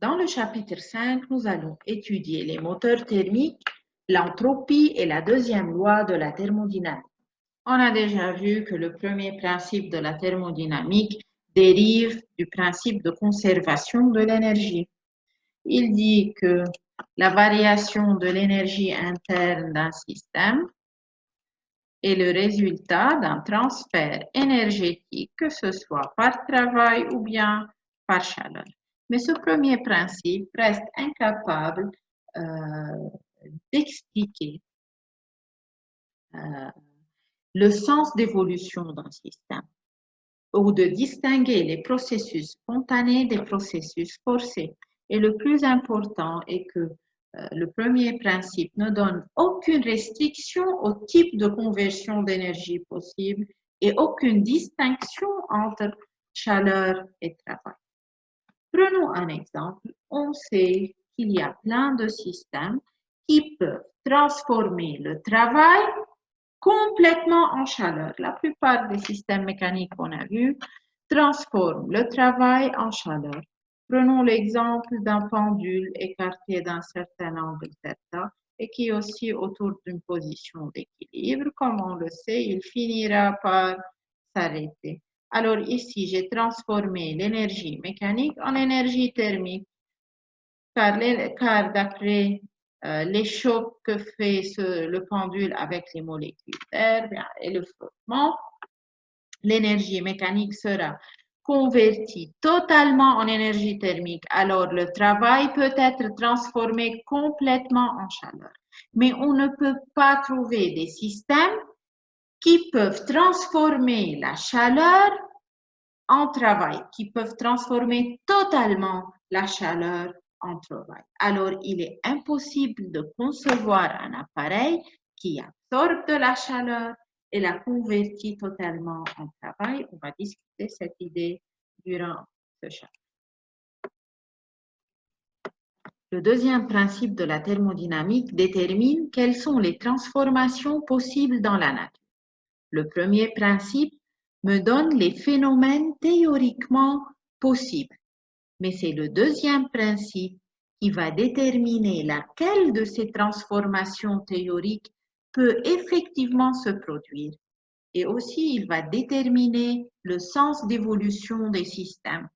Dans le chapitre 5, nous allons étudier les moteurs thermiques, l'entropie et la deuxième loi de la thermodynamique. On a déjà vu que le premier principe de la thermodynamique dérive du principe de conservation de l'énergie. Il dit que la variation de l'énergie interne d'un système est le résultat d'un transfert énergétique, que ce soit par travail ou bien par chaleur. Mais ce premier principe reste incapable d'expliquer le sens d'évolution d'un système ou de distinguer les processus spontanés des processus forcés. Et le plus important est que le premier principe ne donne aucune restriction au type de conversion d'énergie possible et aucune distinction entre chaleur et travail. Prenons un exemple. On sait qu'il y a plein de systèmes qui peuvent transformer le travail complètement en chaleur. La plupart des systèmes mécaniques qu'on a vus transforment le travail en chaleur. Prenons l'exemple d'un pendule écarté d'un certain angle θ et qui oscille autour d'une position d'équilibre. Comme on le sait, il finira par s'arrêter. Alors ici, j'ai transformé l'énergie mécanique en énergie thermique, car d'après les chocs que fait le pendule avec les molécules d'air et le frottement, l'énergie mécanique sera convertie totalement en énergie thermique. Alors, le travail peut être transformé complètement en chaleur. Mais on ne peut pas trouver des systèmes qui peuvent transformer la chaleur en travail, qui peuvent transformer totalement la chaleur en travail. Alors, il est impossible de concevoir un appareil qui absorbe de la chaleur et la convertit totalement en travail. On va discuter cette idée durant ce chapitre. Le deuxième principe de la thermodynamique détermine quelles sont les transformations possibles dans la nature. Le premier principe me donne les phénomènes théoriquement possibles, mais c'est le deuxième principe qui va déterminer laquelle de ces transformations théoriques peut effectivement se produire. Et aussi, il va déterminer le sens d'évolution des systèmes.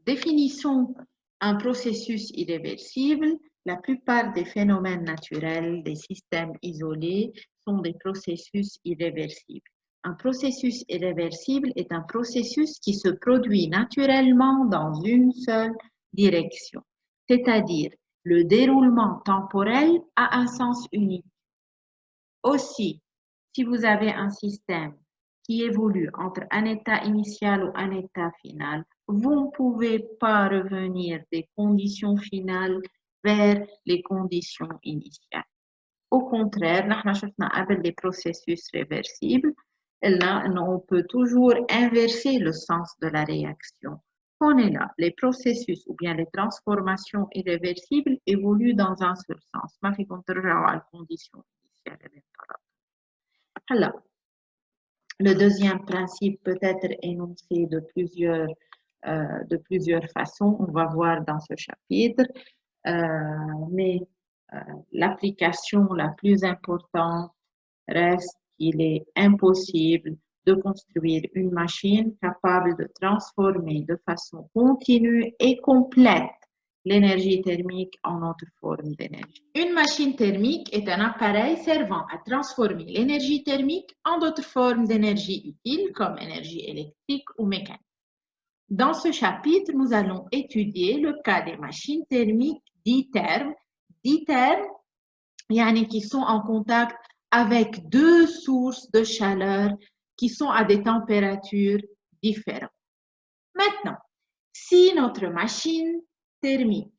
Définissons un processus irréversible. La plupart des phénomènes naturels, des systèmes isolés, sont des processus irréversibles. Un processus irréversible est un processus qui se produit naturellement dans une seule direction, c'est-à-dire le déroulement temporel a un sens unique. Aussi, si vous avez un système qui évolue entre un état initial ou un état final, vous ne pouvez pas revenir des conditions finales vers les conditions initiales. Au contraire, nous avons des processus réversibles. Là, on peut toujours inverser le sens de la réaction. On est là, les processus ou bien les transformations irréversibles évoluent dans un seul sens. ما فيكم ترجعوا على الcondition initiale. Alors, le deuxième principe peut être énoncé de plusieurs façons, on va voir dans ce chapitre, mais l'application la plus importante reste qu'il est impossible de construire une machine capable de transformer de façon continue et complète l'énergie thermique en autre forme d'énergie. Une machine thermique est un appareil servant à transformer l'énergie thermique en d'autres formes d'énergie utiles comme énergie électrique ou mécanique. Dans ce chapitre, nous allons étudier le cas des machines thermiques dithermes, qui sont en contact avec deux sources de chaleur qui sont à des températures différentes. Maintenant, si notre machine thermique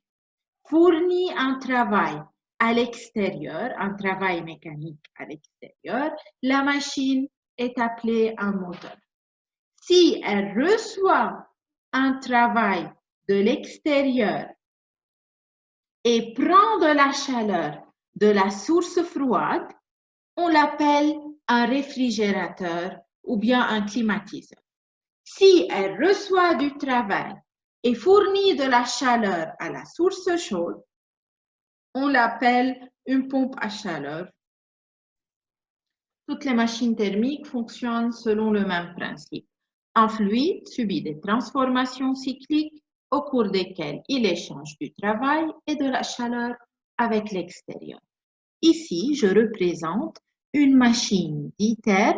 fournit un travail à l'extérieur, un travail mécanique à l'extérieur, la machine est appelée un moteur. Si elle reçoit un travail de l'extérieur et prend de la chaleur de la source froide, on l'appelle un réfrigérateur ou bien un climatiseur. Si elle reçoit du travail et fournit de la chaleur à la source chaude, on l'appelle une pompe à chaleur. Toutes les machines thermiques fonctionnent selon le même principe. Un fluide subit des transformations cycliques au cours desquelles il échange du travail et de la chaleur avec l'extérieur. Ici, je représente une machine d'ITER.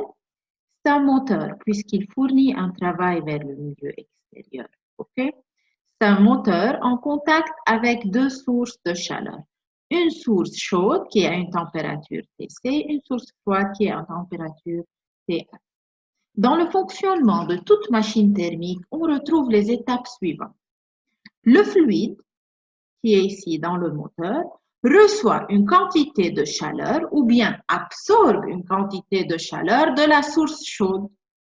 C'est un moteur puisqu'il fournit un travail vers le milieu extérieur. Okay? C'est un moteur en contact avec deux sources de chaleur. Une source chaude qui est à une température TC, une source froide qui est à une température TF. Dans le fonctionnement de toute machine thermique, on retrouve les étapes suivantes. Le fluide, qui est ici dans le moteur, reçoit une quantité de chaleur ou bien absorbe une quantité de chaleur de la source chaude.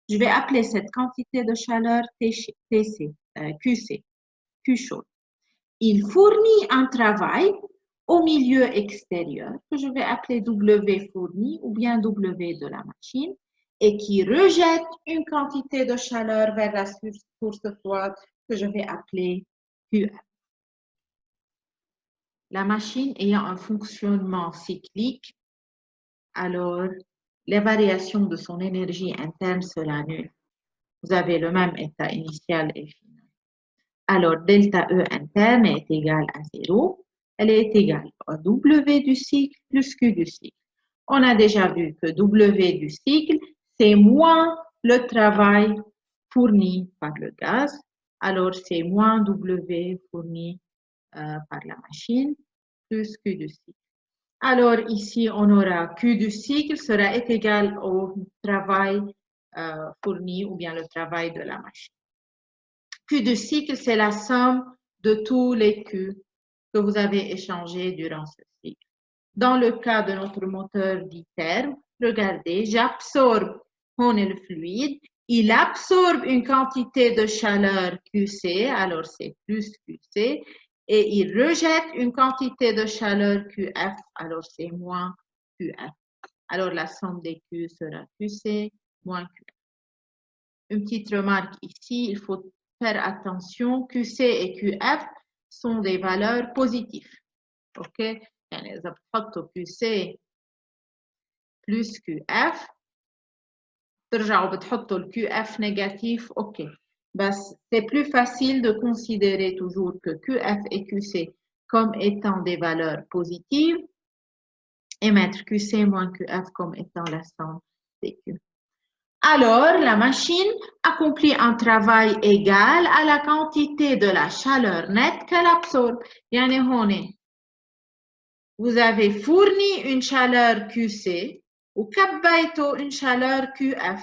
Je vais appeler cette quantité de chaleur QC, Q chaude. Il fournit un travail au milieu extérieur, que je vais appeler W fourni ou bien W de la machine, et qui rejette une quantité de chaleur vers la source froide, que je vais appeler QF. La machine ayant un fonctionnement cyclique, alors les variations de son énergie interne sera nulle. Vous avez le même état initial et final. Alors, delta E interne est égal à 0. Elle est égale à W du cycle plus Q du cycle. On a déjà vu que W du cycle, c'est moins le travail fourni par le gaz. Alors, c'est moins W fourni par la machine plus Q du cycle. Alors, ici, on aura Q du cycle sera égal au travail fourni ou bien le travail de la machine. Q du cycle, c'est la somme de tous les Q que vous avez échangés durant ce cycle. Dans le cas de notre moteur d'ITER, regardez, j'absorbe, on est le fluide, il absorbe une quantité de chaleur QC, alors c'est plus QC, et il rejette une quantité de chaleur QF, alors c'est moins QF. Alors la somme des Q sera QC moins QF. Une petite remarque ici, il faut faire attention, QC et QF sont des valeurs positives. OK? يعني إذا بتحطوا QC plus QF ترجعوا بتحطوا le QF négatif, OK. بس c'est plus facile de considérer toujours que QF et QC comme étant des valeurs positives et mettre QC moins QF comme étant la somme des Q. Alors, la machine accomplit un travail égal à la quantité de la chaleur nette qu'elle absorbe. يعني هون vous avez fourni une chaleur QC ou كبيتوا une chaleur QF.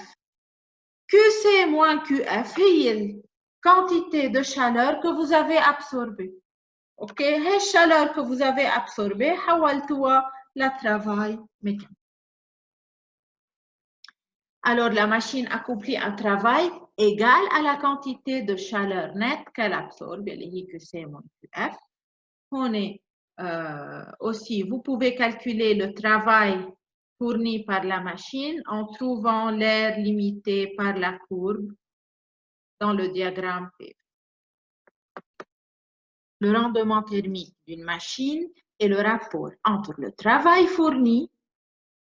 QC moins QF هي quantité de chaleur que vous avez absorbée. OK? هي chaleur que vous avez absorbée حولتوها لترافاي mécanique. Alors, la machine accomplit un travail égal à la quantité de chaleur nette qu'elle absorbe, اللي هي QC moins QF. On est aussi, vous pouvez calculer le travail fourni par la machine en trouvant l'air limité par la courbe dans le diagramme P. Le rendement thermique d'une machine est le rapport entre le travail fourni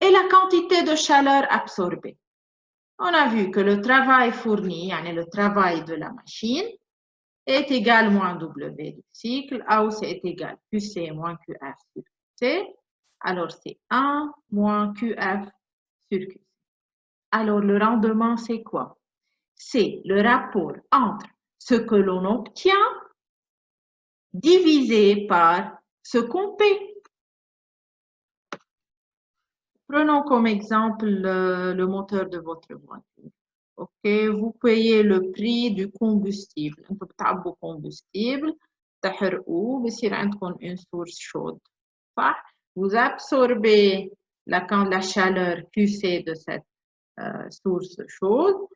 et la quantité de chaleur absorbée. On a vu que le travail fourni, le travail de la machine, est égal moins W du cycle, ou c'est égal QC moins QF sur QC. Alors, c'est 1 moins QF sur QC. Alors, le rendement, c'est quoi? C'est le rapport entre ce que l'on obtient divisé par ce qu'on paie. Prenons comme exemple le moteur de votre voiture. OK, vous payez le prix du combustible. Vous بتعبوا combustible, تحرقوه, بصير عندكم une source chaude. Vous absorbez la chaleur QC de cette source chaude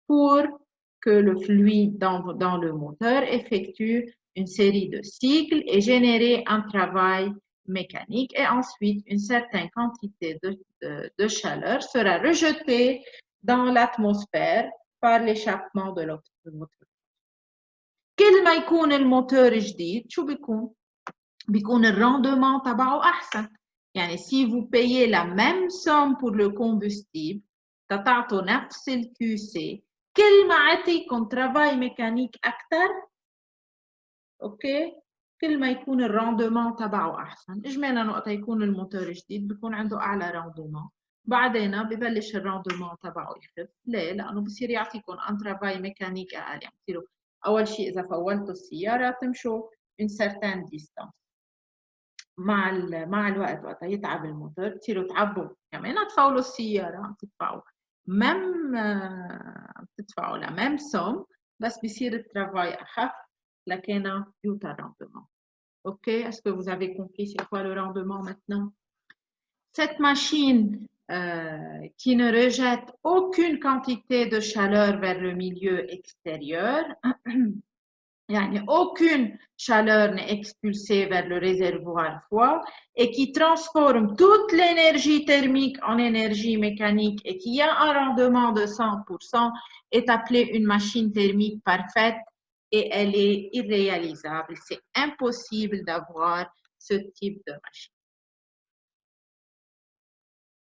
pour que le fluide dans le moteur effectue une série de cycles et génère un travail mécanique et ensuite une certaine quantité de chaleur sera rejetée dans l'atmosphère par l'échappement de moteur. كل ما يكون الموتور جديد شو بيكون الرندement تبعه أحسن. يعني si vous payez la même somme pour le combustible تعطوا نفس ال QC كل ما عطيكم travail mécanique أكثر اوكي كل ما يكون الراندومون تبعه احسن. اجمالا وقت يكون الموتور جديد بيكون عنده اعلى راندومون، بعدين ببلش الراندومون تبعه يخف. ليه؟ لانه بصير يعطيكم ان ترافاي ميكانيك اقل. يعني بتصيروا اول شيء اذا فولتوا السياره تمشوا une certaine distance. مع الوقت وقت يتعب الموتور بتصيروا تعبوا كمان تفولوا السياره عم تدفعوا بتدفعوا لا ميم سوم بس بصير الترافاي اخف لكن يوتا rendement. Ok, est-ce que vous avez compris c'est quoi le rendement maintenant? Cette machine qui ne rejette aucune quantité de chaleur vers le milieu extérieur, يعني aucune chaleur n'est expulsée vers le réservoir froid et qui transforme toute l'énergie thermique en énergie mécanique et qui a un rendement de 100% est appelée une machine thermique parfaite et elle est irréalisable. C'est impossible d'avoir ce type de machine.